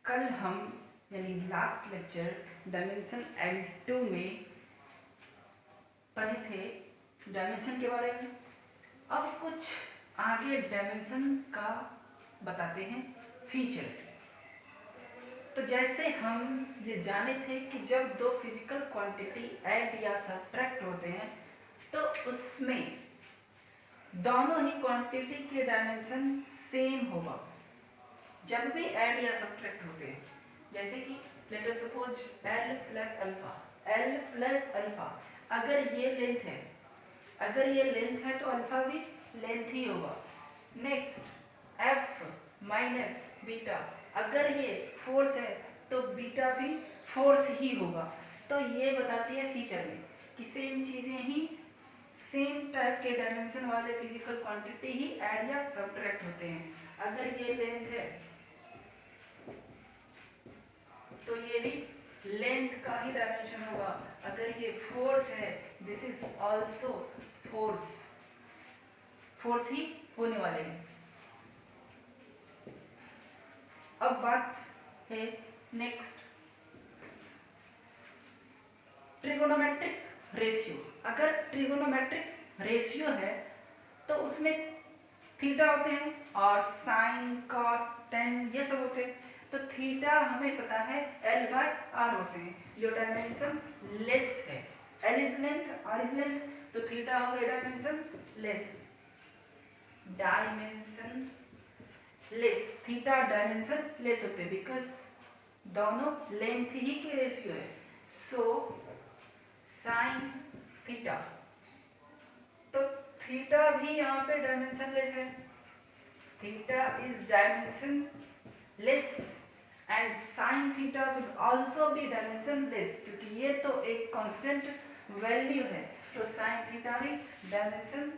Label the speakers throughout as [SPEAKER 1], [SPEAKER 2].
[SPEAKER 1] कल हम यानी लास्ट लेक्चर डायमेंशन L2 में पढ़े थे डायमेंशन के बारे में। अब कुछ आगे डायमेंशन का बताते हैं फीचर। तो जैसे हम ये जाने थे कि जब दो फिजिकल क्वांटिटी ऐड या सब्ट्रैक्ट होते हैं तो उसमें दोनों ही क्वांटिटी के डायमेंशन सेम होगा जब भी ऐड या सब्ट्रैक्ट होते हैं। जैसे कि let us suppose L plus alpha, अगर ये लेंथ है तो अल्फा भी लेंथ ही होगा। नेक्स्ट F माइनस बीटा, अगर ये फोर्स है तो बीटा भी फोर्स ही होगा। तो ये बताती है फीचर में कि सेम चीजें ही सेम टाइप के डायमेंशन वाले फिजिकल क्वांटिटी ही ऐड या सब्ट्रैक्ट होते हैं। अगर ये लेंथ है तो ये भी लेंथ का ही डायमेंशन होगा। अगर ये फोर्स है दिस इज आल्सो फोर्स ही होने वाले हैं। अब बात है नेक्स्ट ट्रिगोनोमेट्रिक रेशियो। अगर ट्रिगोनोमेट्रिक रेशियो है तो उसमें थीटा होते हैं और साइन कॉस टेन ये सब होते हैं। तो थीटा हमें पता है L/R होते हैं जो डायमेंशन लेस है। L is length, R is length, तो थीटा हो गया dimension less theta dimension less होते हैं बिकॉज दोनों लेंथ ही के रेशियो है। सो साइन थीटा, तो थीटा भी यहाँ पे डायमेंशन लेस है। Theta is dimension less and sine theta should also be dimension less, क्योंकि ये तो एक कांस्टेंट वैल्यू है। तो साइन थीटा भी dimension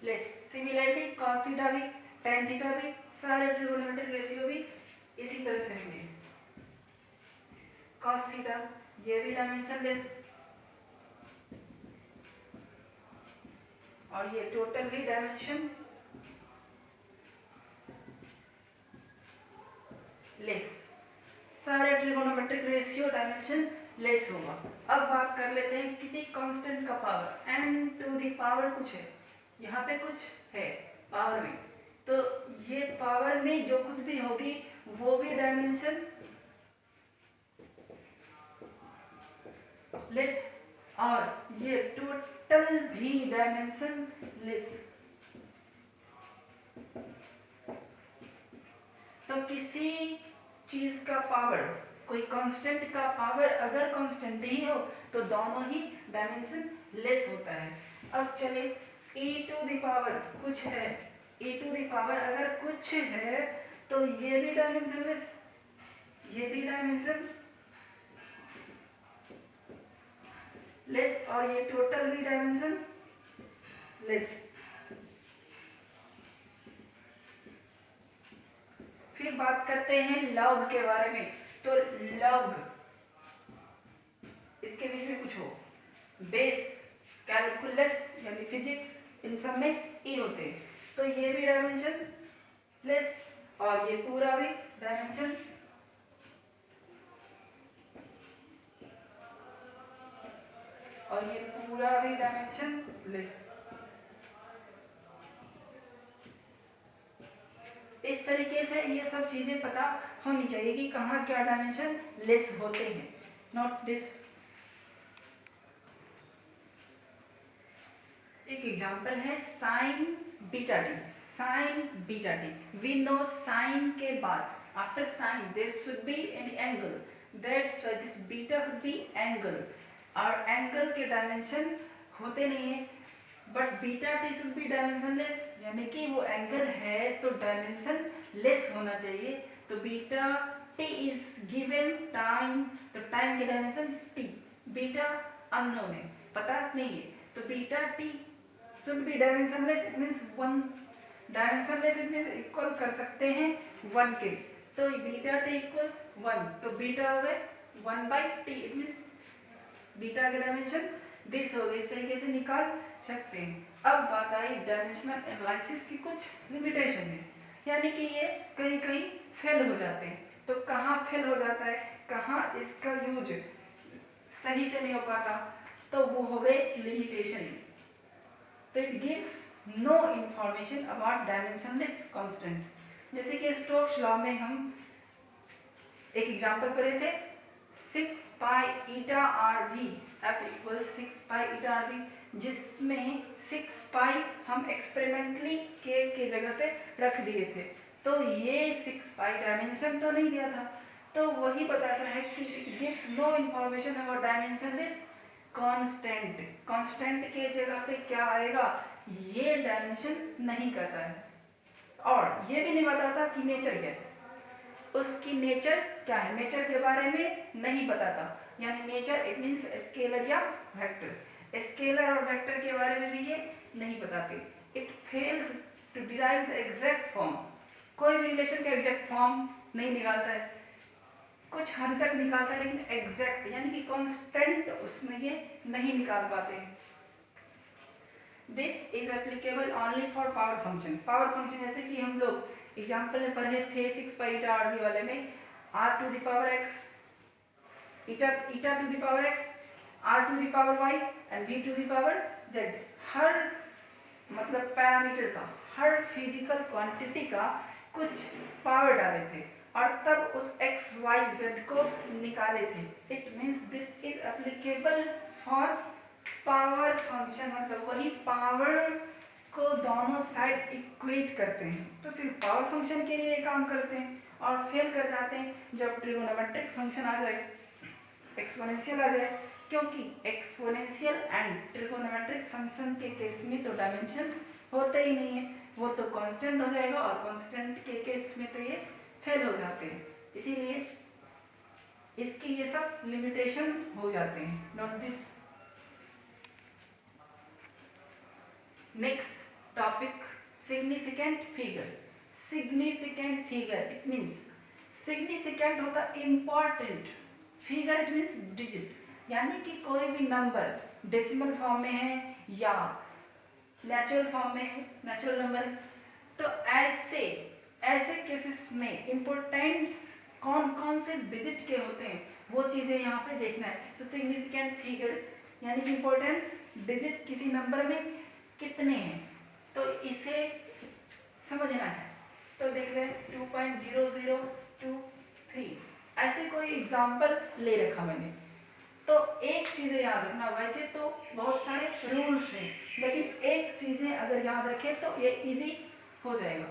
[SPEAKER 1] less. Similarly cos theta भी, tan थीटा भी, सारे ट्रिगोनोमेट्रिक रेशियो भी इसी तरह से होंगे। cos थीटा ये भी डायमेंशन लेस और ये टोटल भी डायमेंशन लेस। सारे ट्रिगोनोमेट्रिक रेशियो डायमेंशन लेस होगा। अब बात कर लेते हैं किसी कांस्टेंट का power n to the power कुछ है, यहाँ पे कुछ है पावर में, तो ये पावर में जो कुछ भी होगी वो भी डायमेंशन लेस और ये टोटल भी डायमेंशन लेस। तो किसी चीज का पावर, कोई कांस्टेंट का पावर अगर कांस्टेंट ही हो तो दोनों ही डायमेंशन लेस होता है। अब चले e टू द पावर कुछ है, e टू द पावर अगर कुछ है तो ये भी डायमेंशन लेस, ये भी डायमेंशन लेस और ये टोटल भी डायमेंशन लेस। फिर बात करते हैं लॉग के बारे में। तो लॉग इसके बीच में कुछ हो, बेस, कैलकुलस यानी फिजिक्स, इन सब में ई होते हैं, तो ये भी डायमेंशन लेस और ये पूरा भी डायमेंशन और ये पूरा भी डायमेंशन लेस। इस तरीके से ये सब चीजें पता होनी चाहिए कि कहाँ क्या डायमेंशन लेस होते हैं, नॉट दिस। एक एग्जांपल है sine beta T. Sine beta T, we know sine के बाद after sine there should be an angle, that's why this beta should be angle. और एंगल के डायमेंशन होते नहीं है, but beta T should be dimensionless, यानी कि वो एंगल है तो डायमेंशन लेस होना चाहिए। तो beta T is given time, तो टाइम के डायमेंशन टी, बीटा अननोन है, पता नहीं है, तो beta T should be dimensionless, it means one dimensionless, it means equal कर सकते हैं 1 के। तो बीटा टी इक्वल्स 1, तो बीटा हो गए 1 by T, it means beta के डायमेंशन दिस हो गए। इस तरीके से निकाल सकते हैं। अब बात आई डायमेंशनल एनालिसिस की कुछ लिमिटेशन है। यानी कि ये कहीं कहीं फेल हो जाते हैं। तो कहाँ फेल हो जाता है, कहाँ इसका यूज सही से नहीं हो पाता, तो वो हो गए लिमिटेशन। तो it gives no information about dimensionless constant. जैसे कि स्टोक्स लॉ में हम एक एग्जांपल पढ़े थे, 6 pi eta R V F equals 6 pi eta R V, जिसमें 6 पाई हम एक्सपेरिमेंटली के जगह पे रख दिए थे। तो ये 6 पाई डायमेंशन तो नहीं दिया था, तो वही बताता है कि it gives no information about dimensionless constant. Constant के जगह पे क्या आएगा, ये डायमेंशन नहीं करता है। और ये भी नहीं बताता कि नेचर क्या है, उसकी नेचर क्या है, नेचर के बारे में नहीं बताता। यानी नेचर इट मींस स्केलर या वेक्टर। स्केलर और वेक्टर के बारे में भी ये नहीं बताते। It fails to derive the exact form. कोई भी रिलेशन का एग्जैक्ट फॉर्म नहीं निकालता है, कुछ हद तक निकालता है लेकिन एग्जैक्ट यानी कि कांस्टेंट उसमें ये नहीं निकाल पाते हैं। This is applicable only for power function. Power function जैसे कि हम लोग एग्जांपल में पढ़े थे 6 पाई ईटा आर वी वाले में, r to the power x eta to the power x, r to the power y and v to the power z। हर मतलब पैरामीटर का, हर फिजिकल क्वांटिटी का कुछ पावर डाले थे और तब उस x y z को निकाले थे। It means this is applicable for power function. मतलब वही पावर को दोनों साइड इक्वेट करते हैं, तो सिर्फ पावर फंक्शन के लिए काम करते हैं और फेल कर जाते हैं जब ट्रिगोनोमेट्रिक फंक्शन आ जाए, एक्सपोनेंशियल आ जाए। क्योंकि एक्सपोनेंशियल एंड ट्रिगोनोमेट्रिक फंक्शन के केस में तो डायमेंशन होते ही नहीं है, वो तो कांस्टेंट हो जाएगा और कांस्टेंट के केस में तो ये फेल हो जाते हैं। इसीलिए इसकी ये सब लिमिटेशन हो जाते हैं। Note this. Next topic, significant figure. Significant figure it means significant होता important, figure it means digit, यानी कि कोई भी नंबर डेसिमल फॉर्म में है या नेचुरल फॉर्म में है, नेचुरल नंबर है, तो ऐसे केसेस में इम्पोर्टेंस कौन कौन से डिजिट के होते हैं वो चीजें यहाँ पे देखना है। तो सिग्निफिकेंट फिगर यानी कि इम्पोर्टेंस डिजिट किसी नंबर में कितने हैं, तो इसे समझना है। तो देख लें 2.0023 ऐसे कोई एग्जांपल ले रखा मैंने। तो एक चीजें याद रखना, वैसे तो बहुत सारे रूल्स हैं लेकिन एक चीजें अगर याद रखें तो ये इजी हो जाएगा।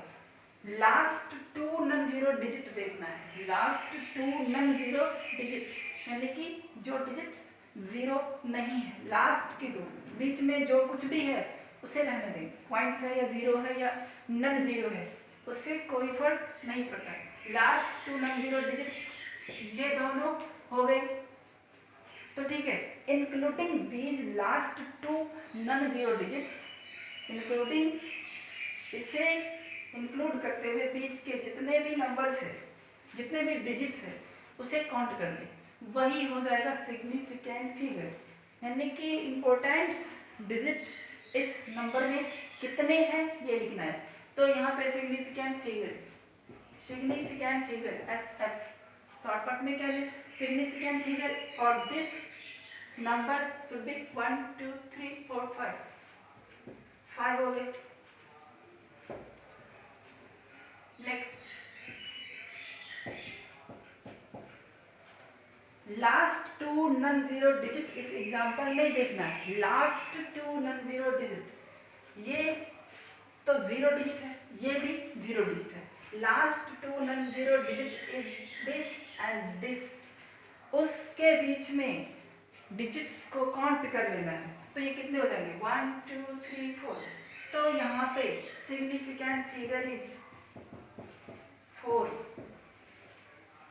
[SPEAKER 1] लास्ट 2 नन जीरो डिजिट देखना है, लास्ट 2 नन जीरो डिजिट यानी कि जो डिजिट्स जीरो नहीं है, लास्ट के दो, बीच में जो कुछ भी है उसे रहने दें, पॉइंट्स है या जीरो है या नन जीरो है उससे कोई फर्क नहीं पड़ता है। लास्ट 2 नन जीरो डिजिट्स ये दोनों हो गए, तो ठीक है। Including these last 2 non zero digits, including इसे इंक्लूड करते हुए बीच के जितने भी नंबर्स है, जितने भी डिजिट्स है उसे काउंट कर ले, वही हो जाएगा सिग्निफिकेंट फिगर। यानी कि इंपॉर्टेंस डिजिट इस नंबर में कितने हैं ये लिखना है। तो यहाँ पे सिग्निफिकेंट फिगर SF शॉर्टकट में क्या है, significant figure for this number should be 1 2 3 4 5 हो गए। Next, last 2 non zero digit इस एग्जांपल में देखना है। लास्ट 2 नन जीरो डिजिट, ये तो जीरो डिजिट है, ये भी जीरो डिजिट है। Last 2 non zero digit is this and this, उसके बीच में डिजिट्स को काउंट कर लेना है। तो ये कितने हो जाएंगे 1 2 3 4। तो यहाँ पे significant figure is 4।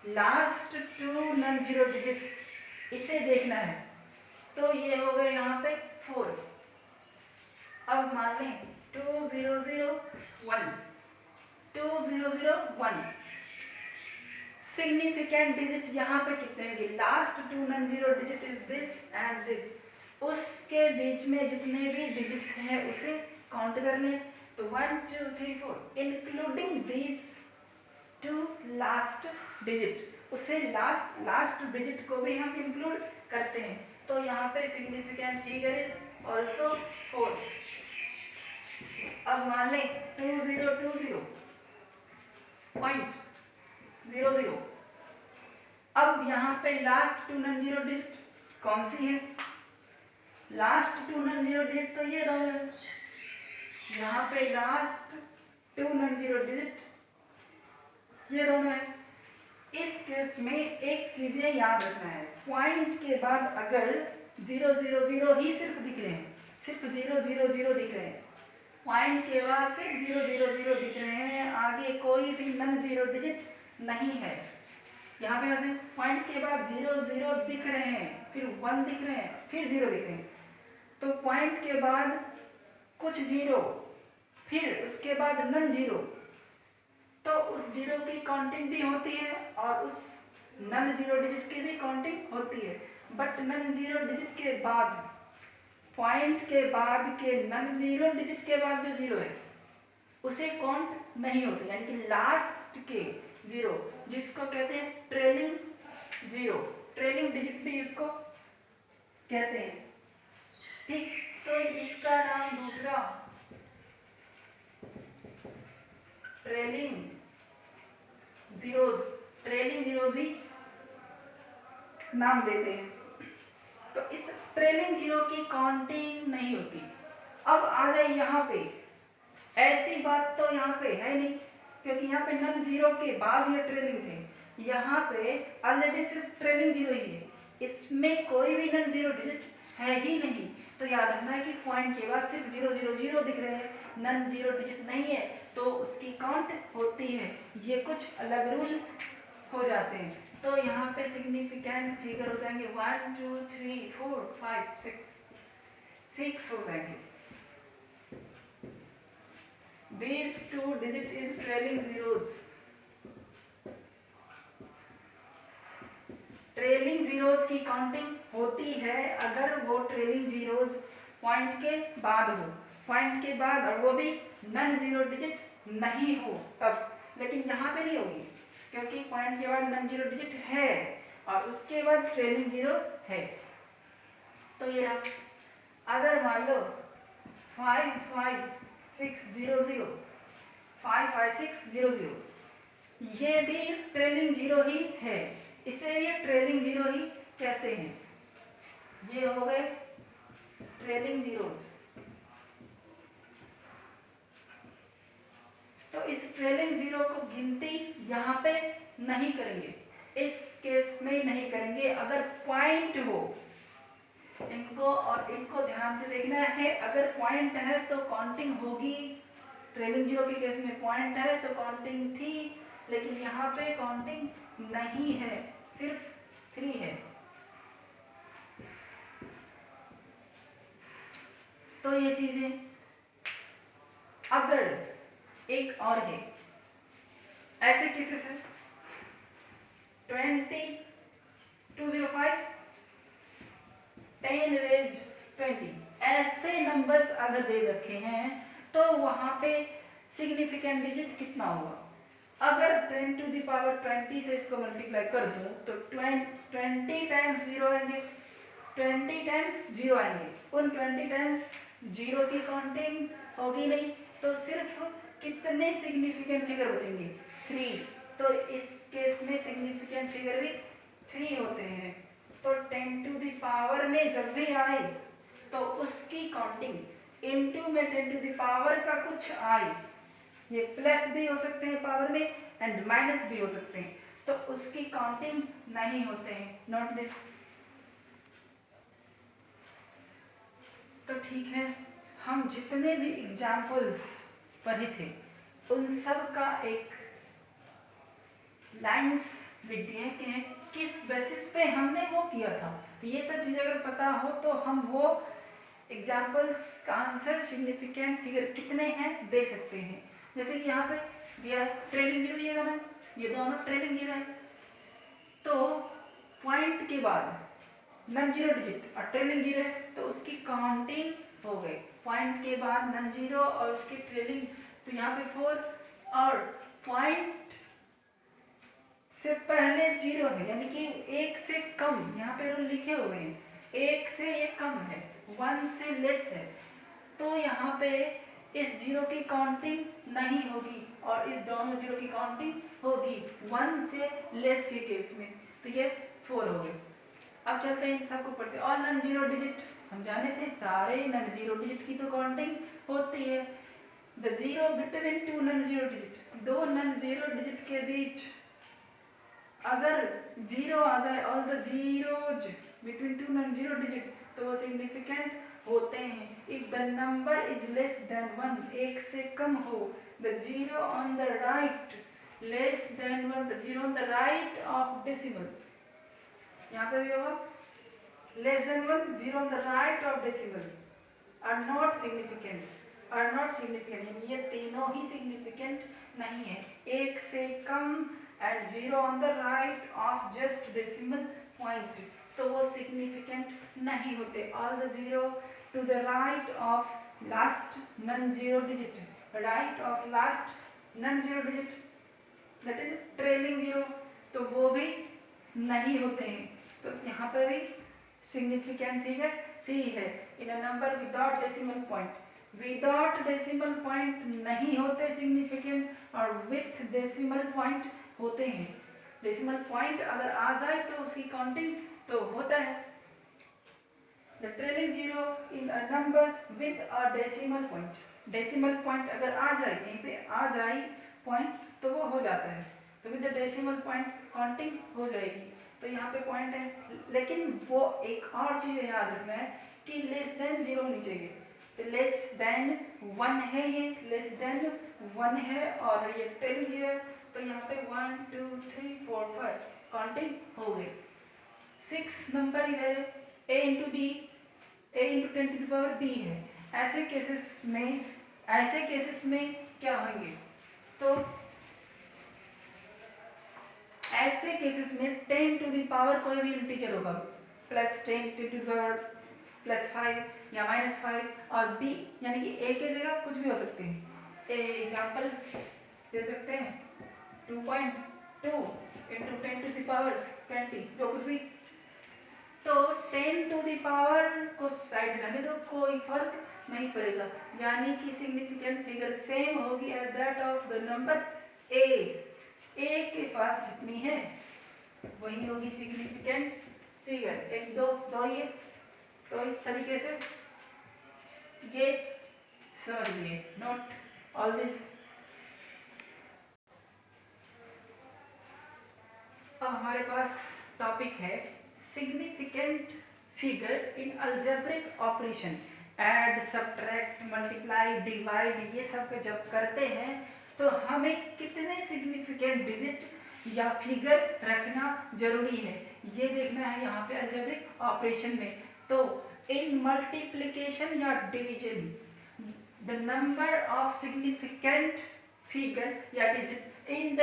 [SPEAKER 1] Last 2 non zero digits इसे देखना है, तो ये हो गए यहाँ पे 4। अब मान लें 2001 सिग्निफिकेंट डिजिट यहाँ पे कितने होंगे, last 2 non zero digit is this and this, उसके बीच में जितने भी डिजिट्स हैं उसे काउंट कर लें। तो 1 2 3 4 including these two last digit, उससे लास्ट डिजिट को भी हम इंक्लूड करते हैं। तो यहाँ पे सिग्निफिकेंट फिगर इज ऑल्सो 4। अब मान लें 2020.00। अब यहाँ पे लास्ट 2 नॉन जीरो डिजिट कौन सी है? लास्ट 2 नॉन जीरो डिजिट तो ये दोनों है। यहाँ पे लास्ट 2 नॉन जीरो डिजिट ये दोनों है। इस केस में एक चीजें याद रखना है, पॉइंट के बाद अगर 000 ही सिर्फ दिख रहे हैं, सिर्फ 000 दिख रहे हैं, पॉइंट के बाद सिर्फ 000 दिख रहे हैं, आगे कोई भी नॉन जीरो डिजिट नहीं है। यहाँ पे ऐसे पॉइंट के बाद 0 दिख रहे हैं, फिर 1 दिख रहे हैं, फिर 0 दिख रहे हैं, तो पॉइंट के बाद कुछ जीरो, फिर उसके बाद नॉन जीरो, तो उस जीरो की काउंटिंग भी होती है और उस नॉन जीरो डिजिट की भी काउंटिंग होती है। बट नॉन जीरो डिजिट के बाद, पॉइंट के बाद के नॉन जीरो डिजिट के बाद जो जीरो है उसे काउंट नहीं होती, यानी कि लास्ट के जीरो जिसको कहते हैं ट्रेलिंग जीरो, ट्रेलिंग डिजिट भी इसको कहते हैं। ठीक, तो इसका नाम दूसरा ट्रेलिंग जीरोस भी नाम देते हैं। तो इस ट्रेलिंग जीरो की काउंटिंग नहीं होती। अब आ जाए यहाँ पे, ऐसी बात तो यहाँ पे है नहीं, क्योंकि यहाँ पे नॉन जीरो के बाद ये ट्रेलिंग थे, यहाँ पे ऑलरेडी सिर्फ ट्रेलिंग जीरो ही है, इसमें कोई भी नॉन जीरो डिजिट है ही नहीं। तो याद रखना है कि पॉइंट के बाद सिर्फ 000 दिख रहे हैं, नॉन जीरो डिजिट नहीं है, तो उसकी काउंट होती है। ये कुछ अलग रूल हो जाते हैं। तो यहाँ पे सिग्निफिकेंट फिगर हो जाएंगे 1 2 3 4 5 6 हो जाएंगे। These 2 digit is trailing zeros. Trailing zeros की काउंटिंग होती है अगर वो ट्रेलिंग जीरोस पॉइंट के बाद हो, पॉइंट के बाद, और वो भी नॉन जीरो डिजिट नहीं हो तब। लेकिन यहाँ पे नहीं होगी, क्योंकि पॉइंट के बाद नॉन जीरो डिजिट है और उसके बाद ट्रेलिंग जीरो है। तो ये रहा, अगर मान लो 55600 ये भी ट्रेलिंग जीरो ही है, इसे ये ट्रेलिंग जीरो ही कहते हैं। ये हो गए ट्रेलिंग जीरोस। तो इस ट्रेलिंग जीरो को गिनती यहाँ पे नहीं करेंगे, इस केस में नहीं करेंगे। अगर पॉइंट हो, इनको और इनको ध्यान से देखना है, अगर पॉइंट है तो काउंटिंग होगी। ट्रेलिंग जीरो के केस में पॉइंट है तो काउंटिंग थी, लेकिन यहाँ पे काउंटिंग नहीं है, सिर्फ 3 है। तो ये चीजें, अगर एक और है, ऐसे केसेस है 20205 10 रेज 20, ऐसे नंबर्स अगर दे रखे हैं तो वहां पे सिग्निफिकेंट डिजिट कितना होगा? अगर 10 टू द पावर 20 से इसको मल्टीप्लाई कर दूं तो 20 टाइम्स 0 आएंगे, 20 टाइम्स 0 आएंगे, उन 20 टाइम्स 0 की काउंटिंग होगी नहीं, तो सिर्फ कितने सिग्निफिकेंट फिगर बचेंगे? 3। तो इस केस में सिग्निफिकेंट फिगर भी 3 होते हैं। तो 10 टू द पावर में जब भी आए तो उसकी काउंटिंग इनटू में 10 टू द पावर का कुछ आए, ये प्लस भी हो सकते हैं पावर में एंड माइनस भी हो सकते हैं, तो उसकी काउंटिंग नहीं होते हैं। Note this. तो ठीक है, हम जितने भी एग्जाम्पल्स पढ़े थे उन सब का एक लाइंस लिख दिए कि किस बेसिस पे हमने वो किया था। तो ये सब चीजें अगर पता हो तो हम वो एग्जाम्पल्स का आंसर सिग्निफिकेंट फिगर कितने हैं दे सकते हैं। जैसे कि यहाँ पे दिया ट्रेलिंग जीरो, ये दोनों ट्रेलिंग जीरो है, तो पॉइंट के बाद नॉन जीरो डिजिट और ट्रेलिंग जीरो है, तो उसकी काउंटिंग हो गई। पॉइंट के बाद नन जीरो और उसके ट्रेलिंग, तो यहाँ पे 4 और पॉइंट से पहले 0 है, यानी कि 1 से कम, यहाँ पे रूल लिखे हुए हैं 1 से ये कम है, 1 से लेस है, तो यहाँ पे इस 0 की काउंटिंग नहीं होगी और इस दोनों 0 की काउंटिंग होगी 1 से लेस के केस में। तो ये 4 हो गए। अब चलते हैं इन सबको पढ़ते हैं। और नन जीरो डिजिट हम जाने थे, सारे नन जीरो डिजिट की तो काउंटिंग होती है। The zero between two non zero digit, दो नन जीरो डिजिट के बीच अगर जीरो आ जाए, all the zeros between two non zero digit, तो वो सिग्निफिकेंट होते हैं। If the number is less than 1, एक से कम हो, the zero on the right less than 1, the zero on the right of decimal, यहाँ पे भी होगा less than 1, zero on the right of decimal are not significant, are not significant, यानी ये तीनों ही सिग्निफिकेंट नहीं है। एक से कम and zero on the right of just decimal point, तो वो सिग्निफिकेंट नहीं होते। All the zero to the right of last non zero digit, right of last non zero digit that is trailing zero, तो वो भी नहीं होते हैं। तो यहाँ पे भी सिग्निफिकेंट फिगर 3 है। In a number without decimal point, without decimal point नहीं होते सिग्निफिकेंट, और विथ डेसिमल पॉइंट होते हैं। डेसिमल पॉइंट अगर आ जाए तो उसकी काउंटिंग तो होता है। The trailing zero in a number with a decimal point, decimal point अगर आ जाए, यहीं पे आ जाए पॉइंट, तो वो हो जाता है, तो with the decimal point counting हो जाएगी। तो यहाँ पे पॉइंट है, लेकिन वो एक और चीज याद रखना है कि लेस देन 0 होनी चाहिए। तो लेस देन 1 है, ये लेस देन 1 है और ये ट्रेलिंग जीरो है, तो यहाँ पे 1 2 3 4 5 काउंटिंग हो गई। 6 नंबर इधर a into b, a into 10 to the power b है। ऐसे केसेस में क्या होंगे, तो ऐसे केसेस में 10 टू द पावर कोई भी इंटीजर होगा, plus 10 to the power plus 5 या माइनस 5, और b यानी कि a के जगह कुछ भी हो सकते हैं। एग्जाम्पल दे सकते हैं 2.2 इंटू 10 टू द पावर 20, जो कुछ भी। तो 10 टू द पावर को साइड में तो कोई फर्क नहीं पड़ेगा, यानी कि सिग्निफिकेंट फिगर सेम होगी as that of the number a के पास जितनी है वही होगी सिग्निफिकेंट फिगर। एक दो ही है, तो इस तरीके से ये समझ लिए, नोट ऑल दिस। अब हमारे पास टॉपिक है सिग्निफिकेंट फिगर इन algebraic operation, add subtract multiply divide, ये सब जब करते हैं तो हमें कितने सिग्निफिकेंट डिजिट या फिगर रखना जरूरी है, ये देखना है यहाँ पे अलजेब्रिक ऑपरेशन में। तो इन मल्टीप्लिकेशन या division the number of significant figure या डिजिट इन द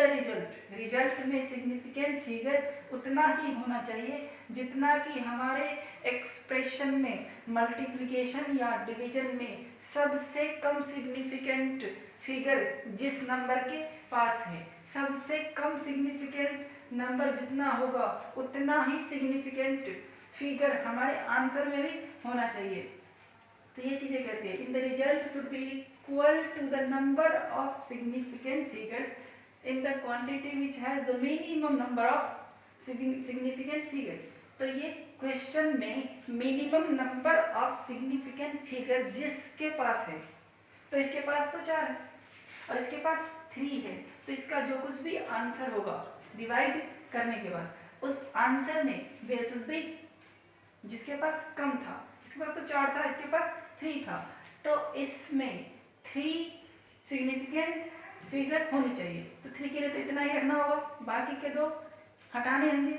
[SPEAKER 1] रिजल्ट में सिग्निफिकेंट फिगर उतना ही होना चाहिए जितना कि हमारे एक्सप्रेशन में मल्टीप्लिकेशन या डिवीजन में सबसे कम सिग्निफिकेंट फिगर जिस नंबर के पास है, सबसे कम सिग्निफिकेंट नंबर जितना होगा उतना ही सिग्निफिकेंट फिगर हमारे आंसर में भी होना चाहिए। तो ये चीजें कहते हैं in the result should be equal to the number of significant figure in the quantity which has the minimum number of significant figure। तो ये क्वेश्चन में minimum number of significant figure जिसके पास है, तो इसके पास तो 4 है और इसके पास 3 है, तो इसका जो कुछ भी आंसर होगा डिवाइड करने के बाद उस आंसर में देयर शुड बी, जिसके पास कम था, इसके पास तो 4 था, इसके पास 3 था, तो इसमें 3 सिग्निफिकेंट फिगर होनी चाहिए। तो 3 के लिए तो इतना ही रखना होगा, बाकी के 2 हटाने होंगे,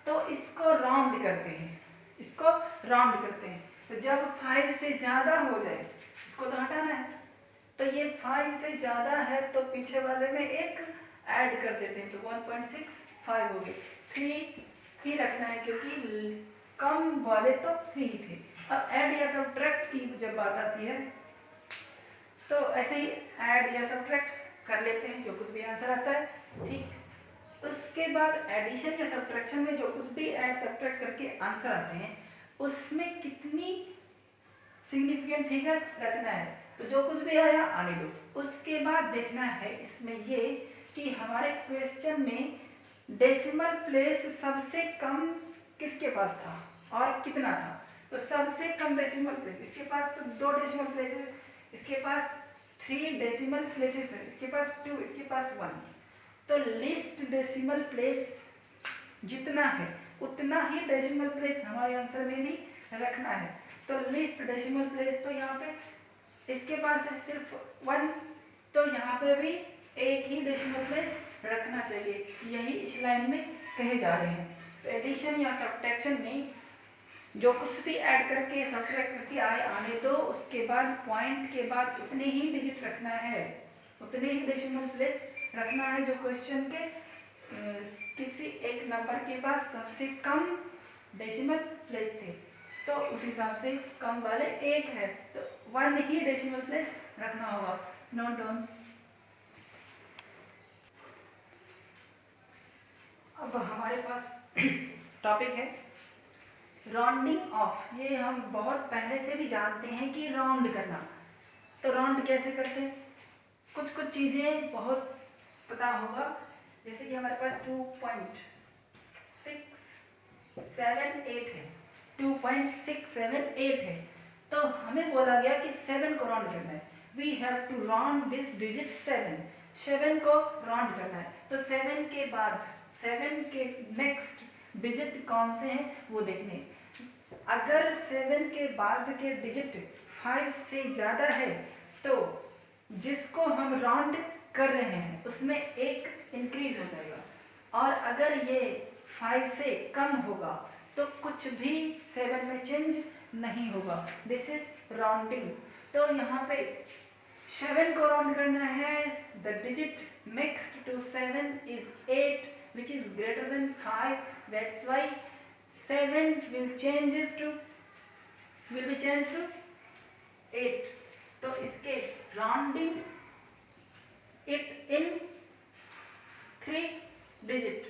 [SPEAKER 1] तो इसको राउंड करते हैं, इसको राउंड करते हैं। तो जब 5 से ज्यादा हो जाए इसको तो हटाना है, तो ये 5 से ज्यादा है तो पीछे वाले में एक ऐड कर देते हैं, तो 1.65 हो गए। 3 ही रखना है क्योंकि कम वाले तो 3 थे। अब ऐड या सब्ट्रैक्ट की जब बात आती है तो ऐसे ही ऐड या सब्ट्रैक्ट कर लेते हैं जो कुछ भी आंसर आता है, ठीक। उसके बाद एडिशन या सब्ट्रैक्शन में जो कुछ भी ऐड सब्ट्रैक्ट करके आंसर आते हैं उसमें कितनी सिग्निफिकेंट फिगर रखना है, तो जो कुछ भी आया आने दो। उसके बाद देखना है इसमें ये कि हमारे क्वेश्चन में डेसिमल प्लेस सबसे कम किसके पास था और कितना था। तो सबसे कम डेसिमल प्लेस इसके पास तो 2 डेसिमल प्लेस है, इसके पास 3 डेसिमल प्लेसेस है, इसके पास 2, इसके पास 1। तो लिस्ट डेसिमल प्लेस जितना है उतना ही डेसिमल प्लेस हमारे आंसर में भी रखना है। तो लिस्ट डेसिमल प्लेस तो यहाँ पे इसके पास है सिर्फ 1, तो यहाँ पे भी एक ही डेसिमल प्लेस रखना चाहिए, यही इस लाइन में कहे जा रहे हैं। तो एडिशन या सब्ट्रैक्शन में जो कुछ भी ऐड करके सब्ट्रैक्ट करके आने दो, उसके बाद पॉइंट के बाद उतने ही डिजिट रखना है, उतने ही डेसिमल प्लेस रखना है जो क्वेश्चन के किसी एक नंबर के पास सबसे कम डेसिमल प्लेस थे। तो उस हिसाब से कम वाले 1 है, तो 1 ही डेसिमल प्लेस रखना होगा। Note down. अब हमारे पास टॉपिक है राउंडिंग ऑफ। ये हम बहुत पहले से भी जानते हैं कि राउंड करना। तो राउंड कैसे करते हैं, कुछ कुछ चीजें बहुत पता होगा, जैसे कि हमारे पास 2.678 है, 2.678 है, तो हमें बोला गया कि 7 को राउंड करना है। We have to round this digit 7 को राउंड करना है। तो 7 के बाद 7 के नेक्स्ट डिजिट कौन से हैं वो देखने। अगर 7 के बाद के डिजिट 5 से ज्यादा है तो जिसको हम राउंड कर रहे हैं उसमें 1 इंक्रीज हो जाएगा, और अगर ये 5 से कम होगा तो कुछ भी 7 में चेंज नहीं होगा। This is rounding. तो यहाँ पे 7 को राउंड करना है, the digit next to 7 is 8 which is greater than 5, that's why 7 will be changed to 8। तो इसके राउंडिंग इट इन 3 डिजिट।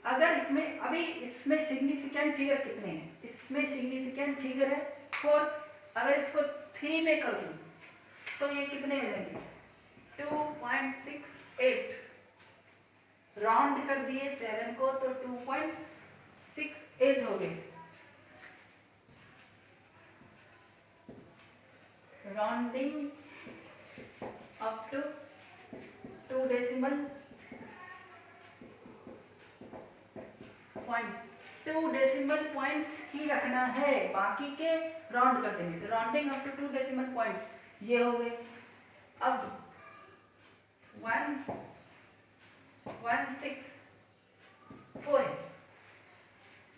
[SPEAKER 1] अगर इसमें अभी इसमें सिग्निफिकेंट फिगर कितने हैं, इसमें सिग्निफिकेंट फिगर है 4। अगर इसको 3 में कर दूं तो ये कितने हो जाएंगे 2.68। राउंड कर दिए 7 को तो 2.68 हो गए। Rounding up to 2 decimal points, 2 decimal points ही रखना है, बाकी के राउंड कर देंगे। तो rounding up to 2 decimal points ये हो गए। अब 1.64 है,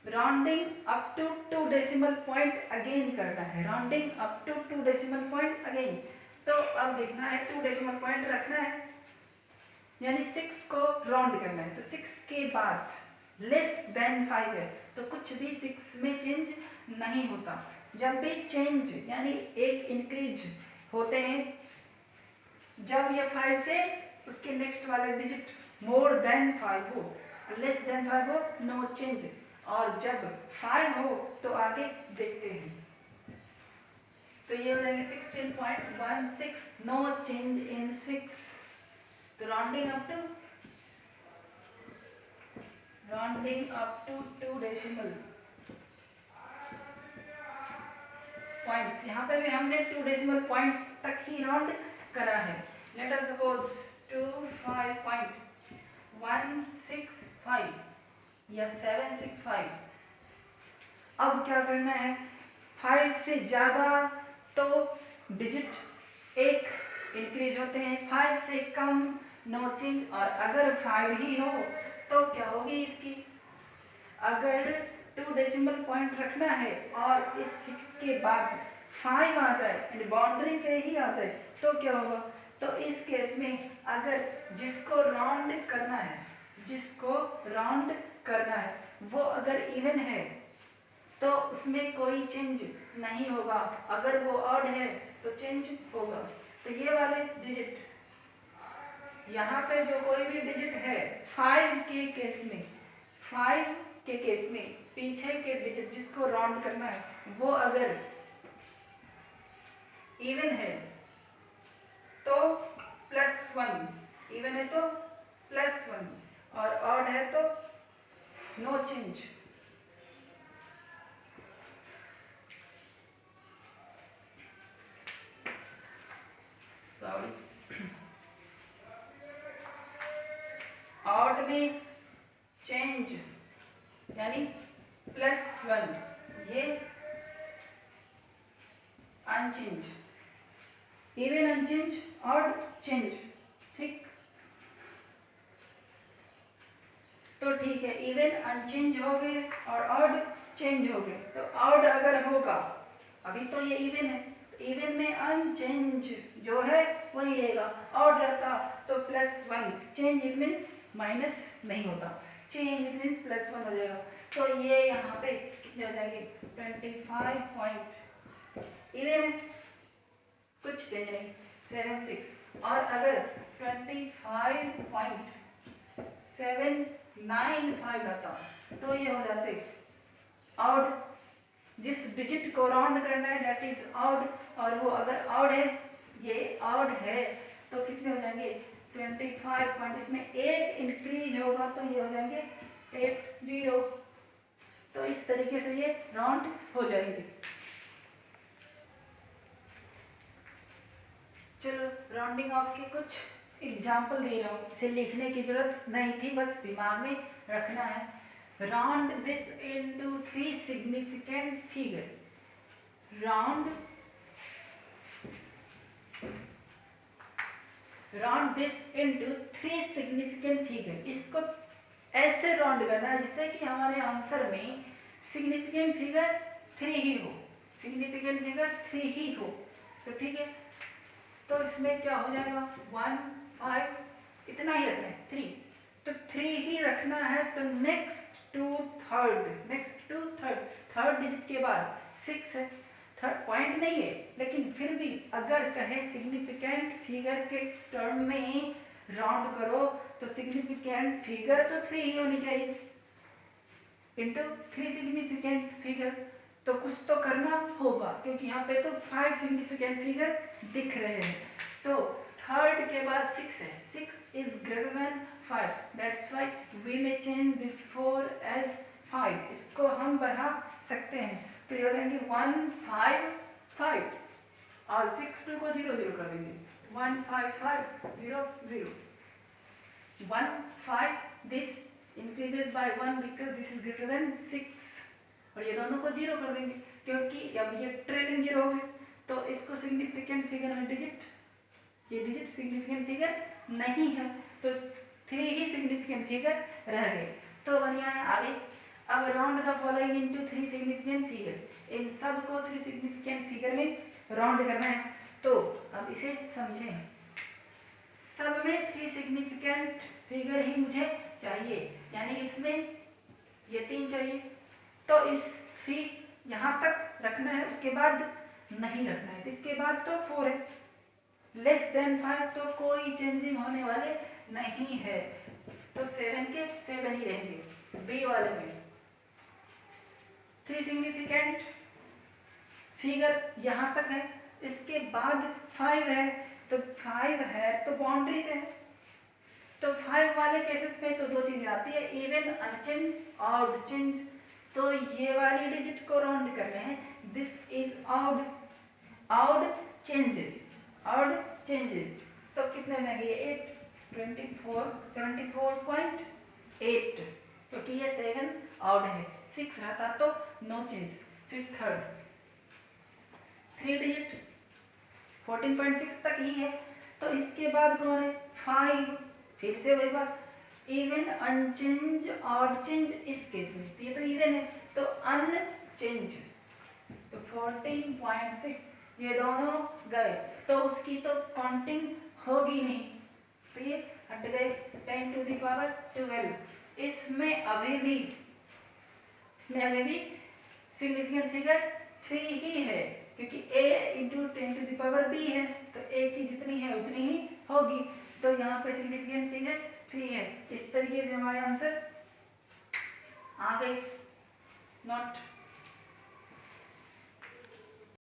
[SPEAKER 1] rounding up to 2 decimal point again करना है, rounding up to 2 decimal point again. तो अब देखना है 2 डेसिमल पॉइंट रखना है, यानी 6 को राउंड करना है। तो 6 के बाद लेस देन 5 है तो कुछ भी 6 में चेंज नहीं होता। जब भी चेंज यानी एक इंक्रीज होते हैं जब ये 5 से उसके नेक्स्ट वाले डिजिट मोर देन 5 हो, लेस देन 5 हो नो चेंज, और जब 5 हो तो आगे देखते हैं। तो ये हो जाएंगे 16.16, नो चेंज इन 6। तो rounding up to 2 decimal points. यहाँ पे भी हमने 2 डेसिमल पॉइंट्स तक ही राउंड करा है। लेट अस सपोज 25.165 या 765। अब क्या करना है, 5 से ज्यादा तो डिजिट 1 इंक्रीज होते हैं, 5 से कम नो चेंज, और अगर 5 ही हो तो क्या होगी इसकी, अगर 2 डेसिमल पॉइंट रखना है और इस 6 के बाद 5 आ जाए एंड बाउंड्री पे ही आ जाए तो क्या होगा। तो इस केस में अगर जिसको राउंड करना है वो अगर इवन है तो उसमें कोई चेंज नहीं होगा, अगर वो ऑड है तो चेंज होगा। तो ये वाले डिजिट, यहाँ पे जो कोई भी डिजिट है 5 के केस में, 5 के केस में पीछे के डिजिट जिसको राउंड करना है वो अगर इवन है तो +1, इवन है तो +1 और ऑड है तो नो चेंज। सॉरी, ऑड में चेंज यानी +1, ये unchange, even unchange, odd change, ठीक। तो ठीक है, इवन अनचेंज हो गए और ऑड चेंज हो गए। तो ऑड अगर होगा, अभी तो ये इवन है, तो इवन में अनचेंज जो है वही रहेगा, ऑड रहता तो +1, चेंज इट मीन्स माइनस नहीं होता, चेंज इट मीन्स +1 हो जाएगा। तो ये यहाँ पे कितने हो जाएंगे 25 पॉइंट, इवन है कुछ चेंज नहीं 76, और अगर 25.795 रहता तो ये हो जाते ऑड, जिस डिजिट को राउंड करना है दैट इज ऑड, और वो अगर ऑड है, ये ऑड है तो कितने हो जाएंगे 25 पॉइंट, इसमें एक इंक्रीज होगा तो ये हो जाएंगे 80। तो इस तरीके से ये राउंड हो जाएंगे। चलो राउंडिंग ऑफ के कुछ एग्जाम्पल दे रहा हूँ, इसे लिखने की जरूरत नहीं थी, बस दिमाग में रखना है। Round this into 3 significant figure, round this into 3 significant figure. इसको ऐसे राउंड करना है जिससे कि हमारे आंसर में सिग्निफिकेंट फिगर 3 ही हो, सिग्निफिकेंट फिगर 3 ही हो। तो ठीक है, तो इसमें क्या हो जाएगा 1 5 इतना ही रखना है 3, तो 3 ही रखना है। तो नेक्स्ट टू थर्ड डिजिट के बाद 6 है, थर्ड पॉइंट नहीं है, लेकिन फिर भी अगर कहे सिग्निफिकेंट फिगर के टर्म में राउंड करो तो सिग्निफिकेंट फिगर तो 3 ही होनी चाहिए, इंटू 3 सिग्निफिकेंट फिगर। तो कुछ तो करना होगा क्योंकि यहाँ पे तो 5 सिग्निफिकेंट फिगर दिख रहे हैं। तो थर्ड के बाद 6 है, 6 is greater than 5, that's why we may change this 4 as 5, इसको हम बढ़ा सकते हैं। तो ये हो जाएंगे 1 5 5 और 6 2 को 0 0 कर देंगे, 1 5 5 0 0 1 5, this increases by 1 because this is greater than 6, और ये दोनों को 0 कर देंगे क्योंकि अब ये ट्रेलिंग 0 हो गए। तो इसको सिग्निफिकेंट फिगर में डिजिट, ये डिजिट सिग्निफिकेंट फिगर नहीं है, तो 3 ही सिग्निफिकेंट फिगर रह गए। तो बढ़िया है। आगे अब round the following into 3 significant figure, इन सब को 3 सिग्निफिकेंट फिगर में राउंड करना है। तो अब इसे समझें, सब में 3 सिग्निफिकेंट फिगर ही मुझे चाहिए, यानी इसमें ये 3 चाहिए, तो इस 3 यहाँ तक रखना है, उसके बाद नहीं रखना है। तो इसके बाद तो 4 है, लेस देन 5 तो कोई चेंजिंग होने वाले नहीं है, तो 7 के 7 ही रहेंगे। बी वाले में 3 सिग्निफिकेंट फिगर यहाँ तक है, इसके बाद 5 है, तो 5 है तो बाउंड्री पे है। तो 5 वाले केसेस में तो 2 चीजें आती है, इवन अनचेंज, ऑड चेंज। तो ये वाली डिजिट को राउंड करने हैं, this is odd, odd changes, odd changes. तो कितने हो जाएंगे 8 24 74.8, क्योंकि ये 7 ऑड है, 6 रहता तो नो चेंज। फिर थर्ड 3 डिजिट 14.6 तक ही है, तो इसके बाद कौन है 5, फिर से वही बात, इवन अनचेंज ऑड चेंज। इस केस में तो ये तो इवन है, तो अनचेंज, तो 14.6 ये दोनों गए, तो उसकी तो काउंटिंग होगी नहीं, तो ये हट गए। 10 टू द पावर 12, इसमें अभी भी सिग्निफिकेंट फिगर 3 ही है, क्योंकि a into 10 to the power b है, तो a की जितनी है उतनी ही होगी। तो यहाँ पे सिग्निफिकेंट फिगर है 3 है। इस तरीके से हमारे आंसर आ गए। नोट